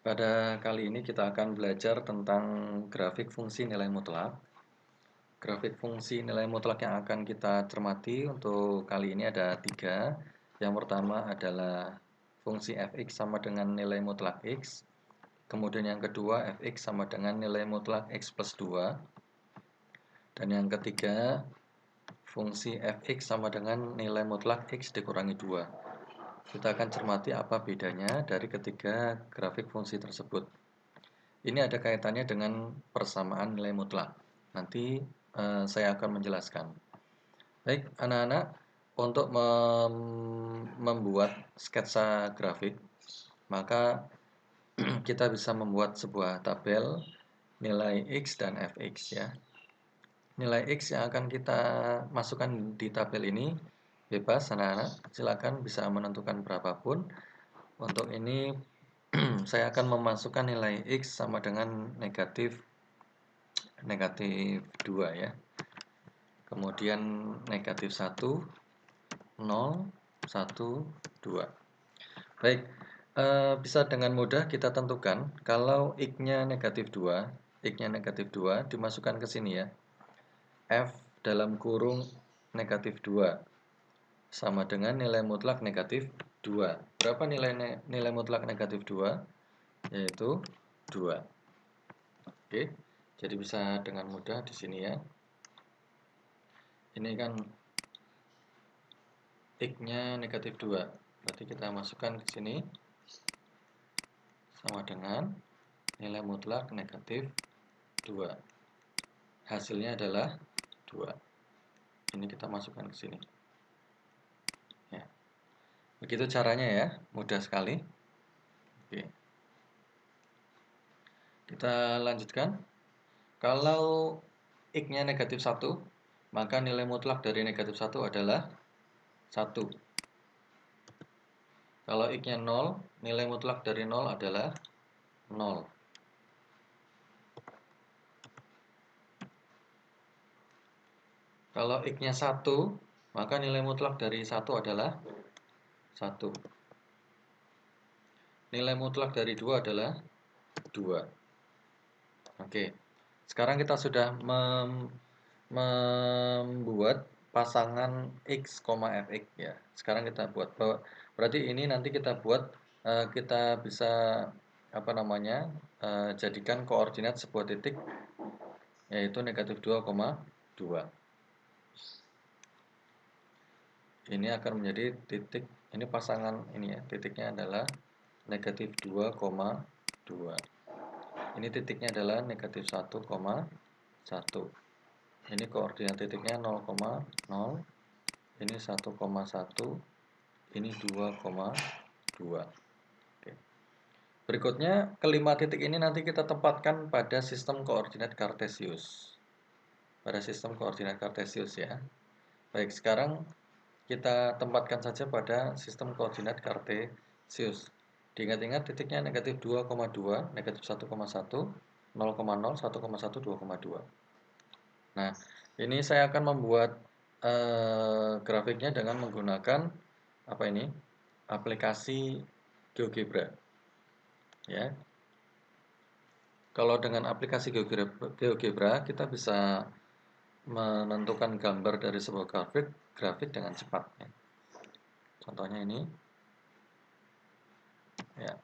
Pada kali ini kita akan belajar tentang grafik fungsi nilai mutlak. Grafik fungsi nilai mutlak yang akan kita cermati untuk kali ini ada 3. Yang pertama adalah fungsi fx sama dengan nilai mutlak x. Kemudian yang kedua fx sama dengan nilai mutlak x plus 2. Dan yang ketiga fungsi fx sama dengan nilai mutlak x dikurangi 2. Kita akan cermati apa bedanya dari ketiga grafik fungsi tersebut. Ini ada kaitannya dengan persamaan nilai mutlak. Nanti saya akan menjelaskan. Baik, anak-anak, untuk membuat sketsa grafik, maka kita bisa membuat sebuah tabel nilai x dan fx ya. Nilai x yang akan kita masukkan di tabel ini bebas, anak-anak. Silakan bisa menentukan berapapun. Untuk ini saya akan memasukkan nilai x sama dengan negatif 2 ya. Kemudian negatif 1, 0, 1, 2. Baik, bisa dengan mudah kita tentukan kalau x-nya negatif 2, x-nya negatif 2 dimasukkan ke sini ya. F dalam kurung negatif 2 sama dengan nilai mutlak negatif 2. Berapa nilai mutlak negatif 2? Yaitu 2. Oke, jadi bisa dengan mudah di sini ya. Ini kan x-nya negatif 2. Berarti kita masukkan ke sini sama dengan nilai mutlak negatif 2. Hasilnya adalah 2. Ini kita masukkan ke sini. Ya. Begitu caranya ya, mudah sekali. Oke. Kita lanjutkan. Kalau x-nya negatif 1, maka nilai mutlak dari negatif 1 adalah 1. Kalau x-nya 0, nilai mutlak dari 0 adalah 0. Kalau x-nya 1, maka nilai mutlak dari 1 adalah 1. Nilai mutlak dari 2 adalah 2. Oke. Sekarang kita sudah membuat pasangan x, fx ya. Sekarang kita buat. Berarti ini nanti kita buat, kita bisa apa namanya? Jadikan koordinat sebuah titik yaitu negatif 2,2. Ini akan menjadi titik, ini pasangan ini ya, titiknya adalah negatif 2,2. Ini titiknya adalah negatif 1,1. Ini koordinat titiknya 0,0. Ini 1,1. Ini 2,2. Oke. Berikutnya, kelima titik ini nanti kita tempatkan pada sistem koordinat Kartesius. Pada sistem koordinat Kartesius ya. Baik, sekarang kita tempatkan saja pada sistem koordinat Kartesius. Diingat-ingat titiknya negatif 2,2, negatif 1,1, 0,0, 1,1, 2,2. Nah, ini saya akan membuat grafiknya dengan menggunakan apa ini? Aplikasi GeoGebra. Ya. Kalau dengan aplikasi GeoGebra kita bisa menentukan gambar dari sebuah grafik dengan cepat ya. Contohnya ini. Ya.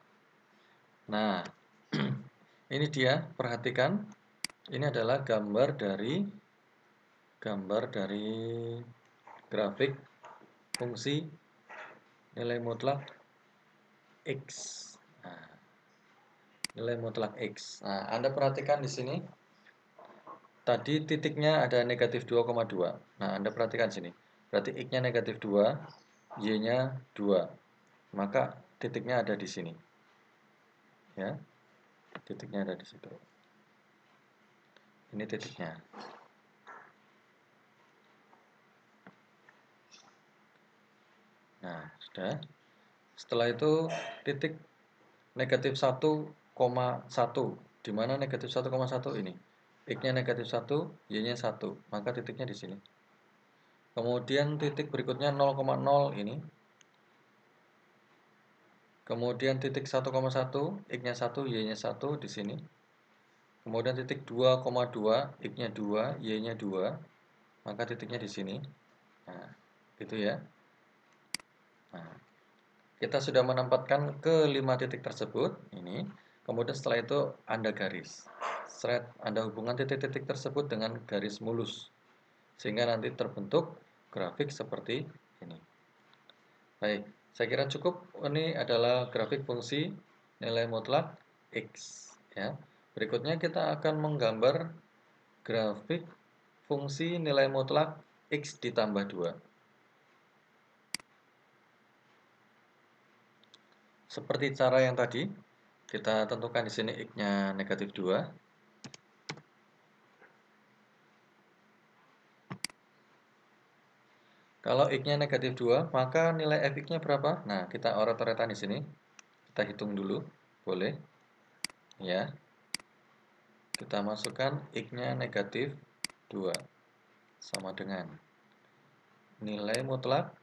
Nah, ini dia, perhatikan. Ini adalah gambar dari grafik fungsi nilai mutlak x. Nah, nilai mutlak x. Nah, Anda perhatikan di sini. Tadi titiknya ada negatif 2,2. Nah, Anda perhatikan sini. Berarti x-nya negatif 2, y-nya 2. Maka titiknya ada di sini. Ya. Titiknya ada di situ. Ini titiknya. Nah, sudah. Setelah itu titik negatif 1,1. Di mana negatif 1,1 ini? X-nya negatif 1, Y-nya 1. Maka titiknya di sini. Kemudian titik berikutnya 0,0 ini. Kemudian titik 1,1, X-nya 1, Y-nya 1 di sini. Kemudian titik 2,2, X-nya 2, Y-nya 2. Maka titiknya di sini. Nah, gitu ya. Nah, kita sudah menempatkan ke 5 titik tersebut. Ini. Kemudian setelah itu Anda garis. Anda hubungkan titik-titik tersebut dengan garis mulus. Sehingga nanti terbentuk grafik seperti ini. Baik, saya kira cukup. Ini adalah grafik fungsi nilai mutlak X. Ya. Berikutnya kita akan menggambar grafik fungsi nilai mutlak X ditambah 2. Seperti cara yang tadi, kita tentukan di sini X-nya negatif 2. Kalau X-nya negatif 2, maka nilai fx-nya berapa? Nah, kita oret-oretan di sini. Kita hitung dulu, boleh. Ya. Kita masukkan X-nya negatif 2. Sama dengan nilai mutlak.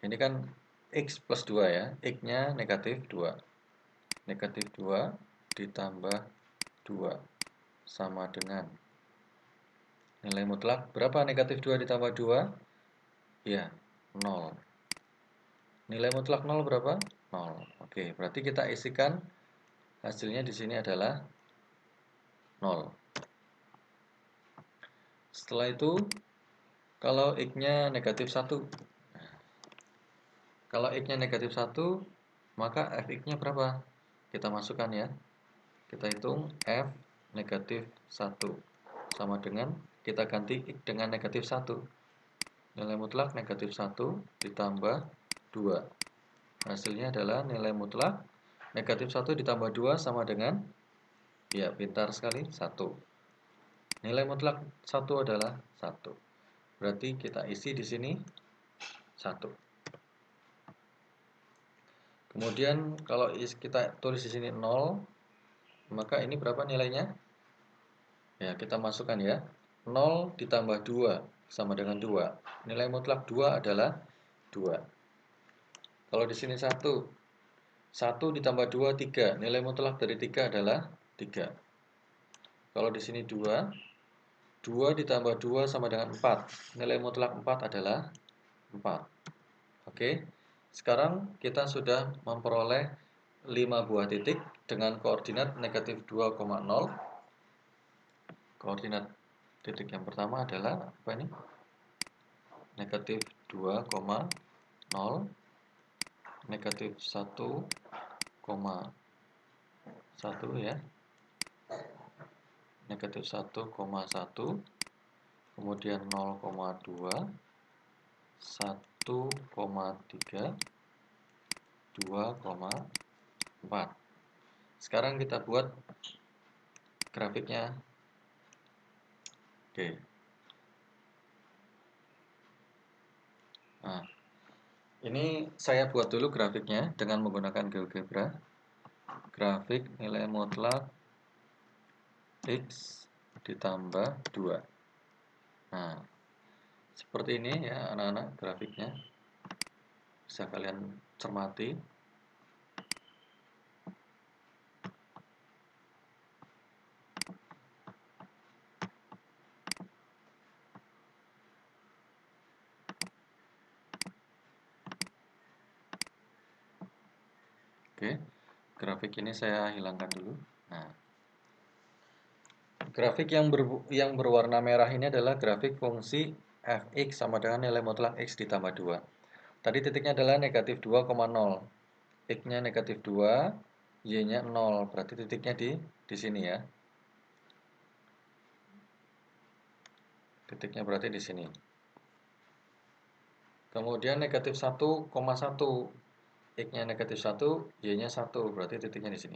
Ini kan X plus 2 ya. X-nya negatif 2. Negatif 2 ditambah 2. Sama dengan nilai mutlak. Berapa negatif 2 ditambah 2? Ya, 0. Nilai mutlak 0 berapa? 0. Oke, berarti kita isikan hasilnya di sini adalah 0. Setelah itu, kalau X-nya negatif 1. Kalau X-nya negatif 1, maka fx-nya berapa? Kita masukkan ya. Kita hitung f negatif 1. Sama dengan, kita ganti X dengan negatif 1. Nilai mutlak negatif 1 ditambah 2. Hasilnya adalah nilai mutlak negatif 1 ditambah 2 sama dengan, ya pintar sekali, 1. Nilai mutlak 1 adalah 1. Berarti kita isi di sini 1. Kemudian kalau kita tulis di sini 0, maka ini berapa nilainya? Ya, kita masukkan ya. 0 ditambah 2 sama dengan 2. Nilai mutlak 2 adalah 2. Kalau di sini 1. 1 ditambah 2, 3. Nilai mutlak dari 3 adalah 3. Kalau di sini 2. 2 ditambah 2 sama dengan 4. Nilai mutlak 4 adalah 4. Oke. Sekarang kita sudah memperoleh 5 buah titik dengan koordinat negatif 2,0. Koordinat titik yang pertama adalah apa ini? Negatif 2,0, negatif 1,1 ya. Negatif 1,1, kemudian 0,2, 1,3, 2,4. Sekarang kita buat grafiknya. Oke. Nah, ini saya buat dulu grafiknya dengan menggunakan GeoGebra. Grafik nilai mutlak X ditambah 2. Nah, seperti ini ya anak-anak grafiknya. Bisa kalian cermati. Oke, grafik ini saya hilangkan dulu. Nah, grafik yang berwarna merah ini adalah grafik fungsi fx sama dengan nilai mutlak x ditambah 2. Tadi titiknya adalah negatif 2,0. X-nya negatif 2, Y-nya 0. Berarti titiknya di sini ya. Titiknya berarti di sini. Kemudian negatif 1,1. X-nya negatif 1, Y-nya 1. Berarti titiknya di sini.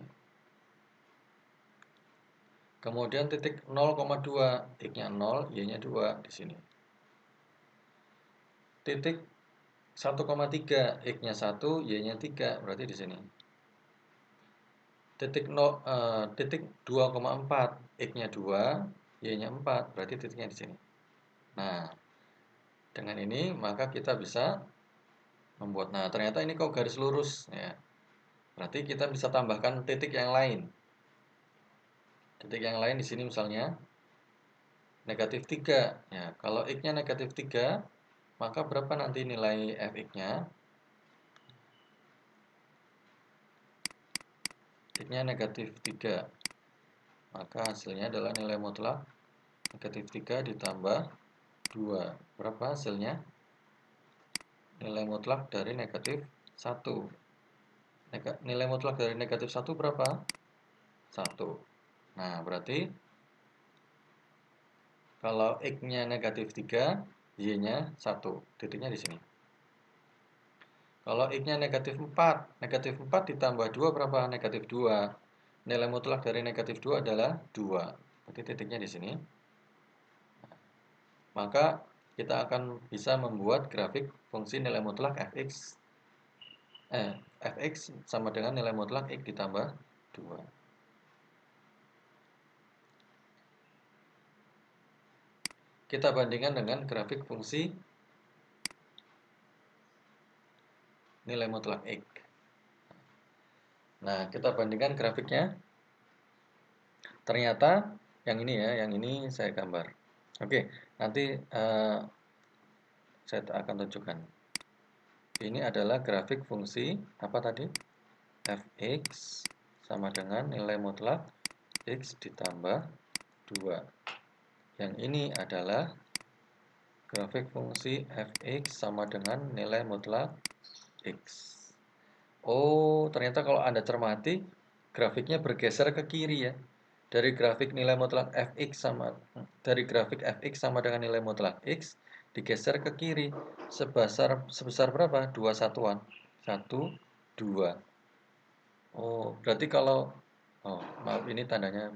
Kemudian titik 0,2. X-nya 0, Y-nya 2 di sini. Titik 1,3. X-nya 1, Y-nya 3. Berarti di sini. Titik 2,4. X-nya 2, Y-nya 4. Berarti titiknya di sini. Nah, dengan ini maka kita bisa membuat. Nah, ternyata ini kok garis lurus ya. Berarti kita bisa tambahkan titik yang lain. Titik yang lain di sini misalnya negatif 3. Ya, kalau X-nya negatif 3, maka berapa nanti nilai Fx-nya? X-nya negatif 3. Maka hasilnya adalah nilai mutlak negatif 3 ditambah 2. Berapa hasilnya? Nilai mutlak dari negatif 1. Nilai mutlak dari negatif 1 berapa? 1. Nah, berarti kalau X-nya negatif 3, Y-nya 1. Titiknya di sini. Kalau X-nya negatif 4, negatif 4 ditambah 2 berapa? Negatif 2. Nilai mutlak dari negatif 2 adalah 2. Berarti titiknya di sini. Maka kita akan bisa membuat grafik fungsi nilai mutlak fx sama dengan nilai mutlak X ditambah 2. Kita bandingkan dengan grafik fungsi nilai mutlak X. Nah, kita bandingkan grafiknya. Ternyata yang ini ya, yang ini saya gambar. Oke, nanti saya akan tunjukkan. Ini adalah grafik fungsi apa tadi? Fx sama dengan nilai mutlak X ditambah 2. Yang ini adalah grafik fungsi Fx sama dengan nilai mutlak X. Oh, ternyata kalau Anda cermati, grafiknya bergeser ke kiri ya. Dari grafik nilai mutlak Fx sama dengan nilai mutlak X digeser ke kiri sebesar berapa? 2 satuan. 1, 2. Oh, berarti kalau maaf ini tandanya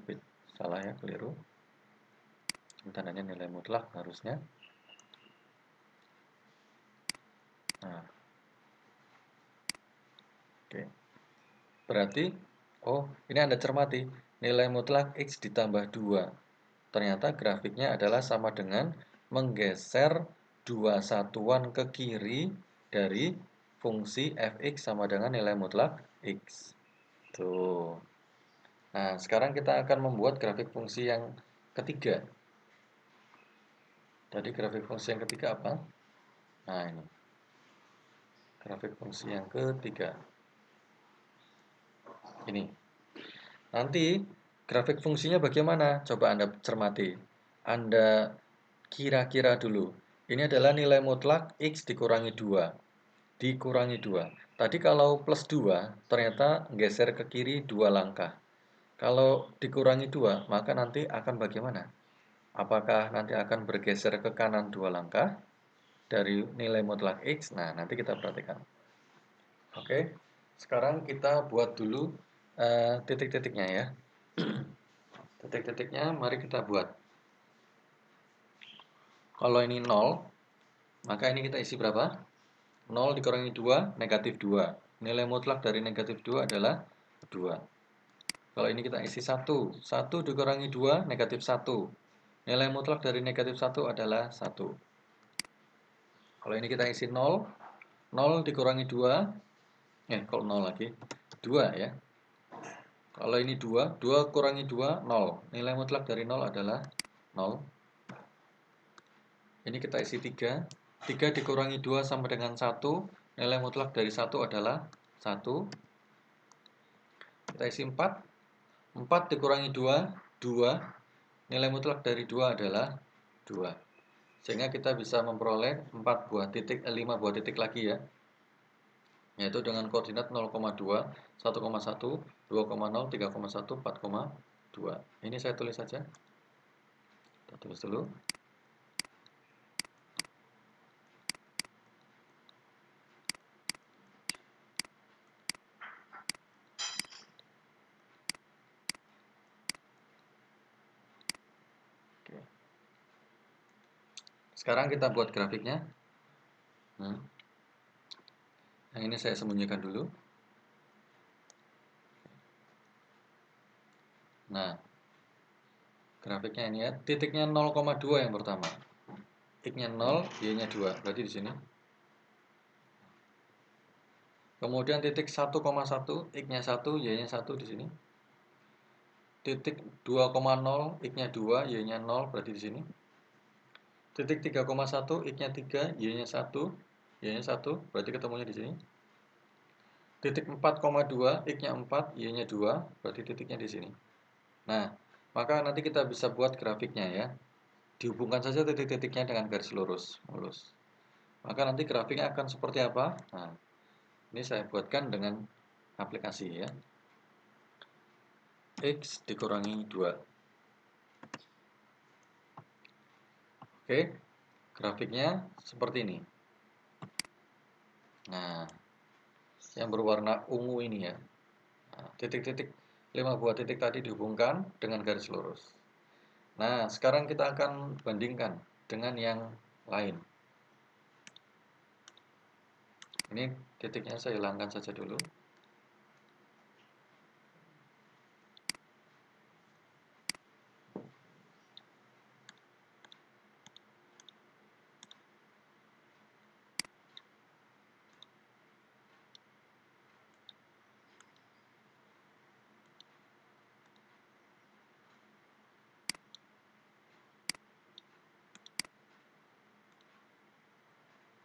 salah ya, keliru. Tandanya nilai mutlak harusnya. Nah, oke. Berarti ini Anda cermati, nilai mutlak X ditambah 2. Ternyata grafiknya adalah sama dengan menggeser 2 satuan ke kiri dari fungsi Fx sama dengan nilai mutlak X. Tuh. Nah, sekarang kita akan membuat grafik fungsi yang ketiga. Tadi grafik fungsi yang ketiga apa? Nah, ini. Grafik fungsi yang ketiga. Ini. Nanti grafik fungsinya bagaimana? Coba Anda cermati. Anda kira-kira dulu. Ini adalah nilai mutlak X dikurangi 2. Dikurangi 2. Tadi kalau plus 2, ternyata geser ke kiri 2 langkah. Kalau dikurangi 2, maka nanti akan bagaimana? Apakah nanti akan bergeser ke kanan 2 langkah dari nilai mutlak X? Nah, nanti kita perhatikan. Oke, sekarang kita buat dulu titik-titiknya ya. Titik-titiknya mari kita buat. Kalau ini 0, maka ini kita isi berapa? 0 dikurangi 2, negatif 2. Nilai mutlak dari negatif 2 adalah 2. Kalau ini kita isi 1. 1 dikurangi 2, negatif 1. Nilai mutlak dari negatif 1 adalah 1. Kalau ini kita isi 0. 0 dikurangi 2. Kalau 0 lagi. 2 ya. Kalau ini 2. 2 kurangi 2, 0. Nilai mutlak dari 0 adalah 0. Ini kita isi 3. 3 dikurangi 2 sama dengan 1. Nilai mutlak dari 1 adalah 1. Kita isi 4. 4 dikurangi 2, 2. Nilai mutlak dari 2 adalah 2. Sehingga kita bisa memperoleh 5 buah titik lagi ya. Yaitu dengan koordinat 0,2, 1,1, 2,0, 3,1, 4,2. Ini saya tulis saja. Kita tulis dulu. Sekarang kita buat grafiknya. Yang ini saya sembunyikan dulu. Nah, grafiknya ini ya. Titiknya 0,2 yang pertama. X-nya 0, Y-nya 2. Berarti di sini. Kemudian titik 1,1 X-nya 1, Y-nya 1 di sini. Titik 2,0 X-nya 2, Y-nya 0 berarti di sini. Titik 3,1 X-nya 3, Y-nya 1, Y-nya 1 berarti ketemunya di sini. Titik 4,2 X-nya 4, Y-nya 2 berarti titiknya di sini. Nah, maka nanti kita bisa buat grafiknya ya. Dihubungkan saja titik-titiknya dengan garis lurus, mulus. Maka nanti grafiknya akan seperti apa? Nah, ini saya buatkan dengan aplikasi ya. X dikurangi 2. Oke, grafiknya seperti ini. Nah, yang berwarna ungu ini ya. Nah, titik-titik 5 buah titik tadi dihubungkan dengan garis lurus. Nah, sekarang kita akan bandingkan dengan yang lain. Ini titiknya saya hilangkan saja dulu.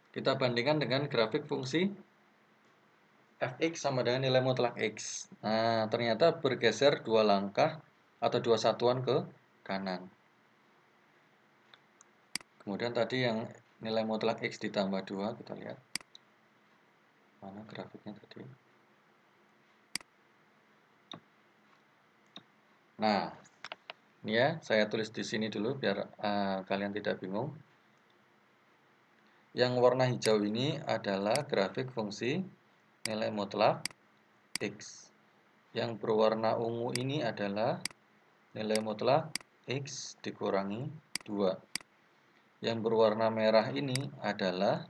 Kita bandingkan dengan grafik fungsi fx sama dengan nilai mutlak x. Nah, ternyata bergeser 2 langkah atau 2 satuan ke kanan. Kemudian tadi yang nilai mutlak x ditambah 2, kita lihat. Mana grafiknya tadi? Nah, ini ya, saya tulis di sini dulu biar kalian tidak bingung. Yang warna hijau ini adalah grafik fungsi nilai mutlak x. Yang berwarna ungu ini adalah nilai mutlak x dikurangi 2. Yang berwarna merah ini adalah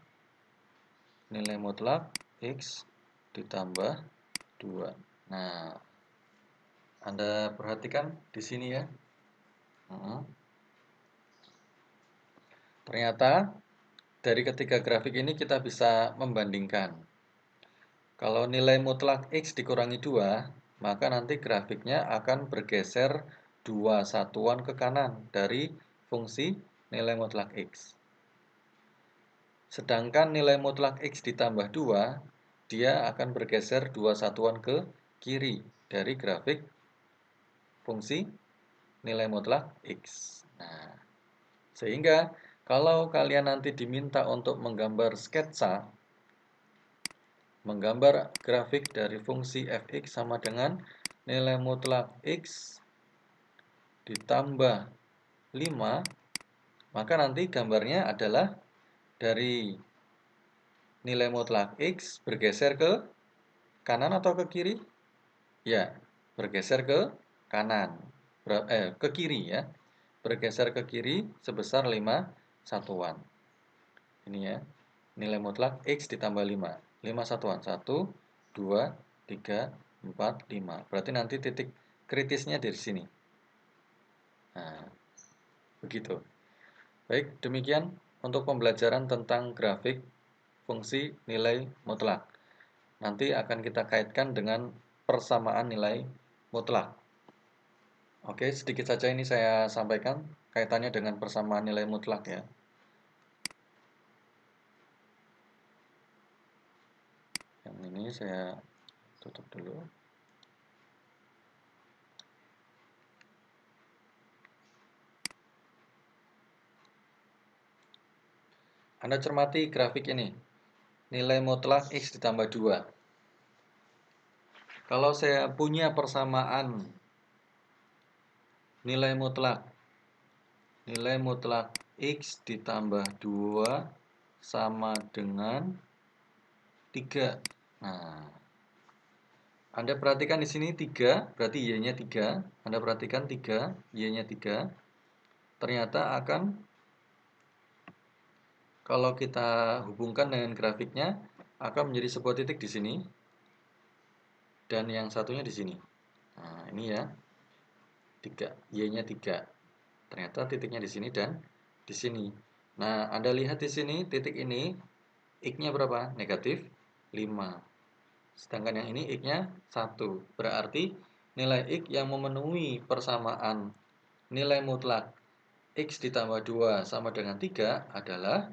nilai mutlak x ditambah 2. Nah, Anda perhatikan di sini ya. Ternyata dari ketiga grafik ini kita bisa membandingkan. Kalau nilai mutlak x dikurangi 2, maka nanti grafiknya akan bergeser 2 satuan ke kanan dari fungsi nilai mutlak x. Sedangkan nilai mutlak x ditambah 2, dia akan bergeser 2 satuan ke kiri dari grafik fungsi nilai mutlak x. Nah, sehingga kalau kalian nanti diminta untuk menggambar sketsa, menggambar grafik dari fungsi fx sama dengan nilai mutlak x ditambah 5, maka nanti gambarnya adalah dari nilai mutlak x bergeser ke kanan atau ke kiri? Ya, bergeser ke kanan. Ke kiri ya. Bergeser ke kiri sebesar 5 satuan. Ini ya. Nilai mutlak x ditambah 5. 5 satuan. 1, 2, 3, 4, 5. Berarti nanti titik kritisnya dari sini. Nah, begitu. Baik, demikian untuk pembelajaran tentang grafik fungsi nilai mutlak. Nanti akan kita kaitkan dengan persamaan nilai mutlak. Oke, sedikit saja ini saya sampaikan kaitannya dengan persamaan nilai mutlak ya. Yang ini saya tutup dulu. Anda cermati grafik ini. Nilai mutlak x ditambah 2. Kalau saya punya persamaan nilai mutlak x ditambah 2 sama dengan 3. Nah, Anda perhatikan di sini 3, berarti y-nya 3. Anda perhatikan 3, y-nya 3. Ternyata akan, kalau kita hubungkan dengan grafiknya, akan menjadi sebuah titik di sini. Dan yang satunya di sini. Nah, ini ya. 3, y-nya 3. Ternyata titiknya di sini dan di sini. Nah, Anda lihat di sini titik ini x-nya berapa? Negatif 5. Sedangkan yang ini X-nya 1. Berarti nilai X yang memenuhi persamaan nilai mutlak X ditambah 2 sama dengan 3 adalah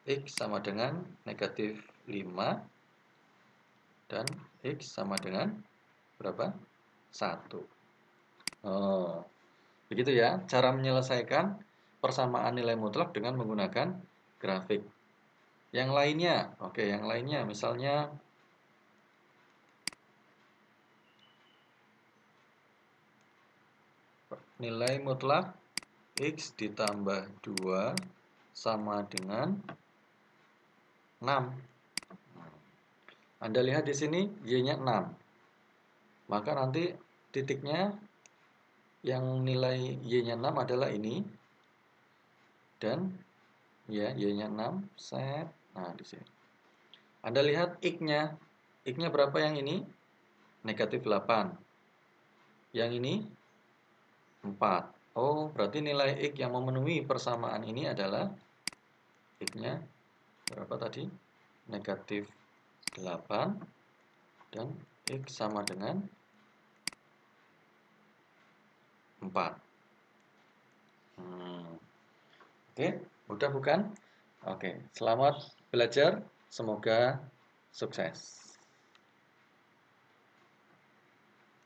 X sama dengan negatif 5 dan X sama dengan berapa? 1. Oh, begitu ya cara menyelesaikan persamaan nilai mutlak dengan menggunakan grafik. Yang lainnya, oke, yang lainnya misalnya nilai mutlak X ditambah 2 sama dengan 6. Anda lihat di sini Y-nya 6. Maka nanti titiknya yang nilai Y-nya 6 adalah ini. Dan ya, Y-nya 6, set. Nah, di sini. Anda lihat X-nya. X-nya berapa yang ini? Negatif 8. Yang ini 4. Oh, berarti nilai X yang memenuhi persamaan ini adalah X-nya berapa tadi? Negatif 8 dan X sama dengan 4. Oke, mudah bukan? Oke, selamat belajar. Semoga sukses.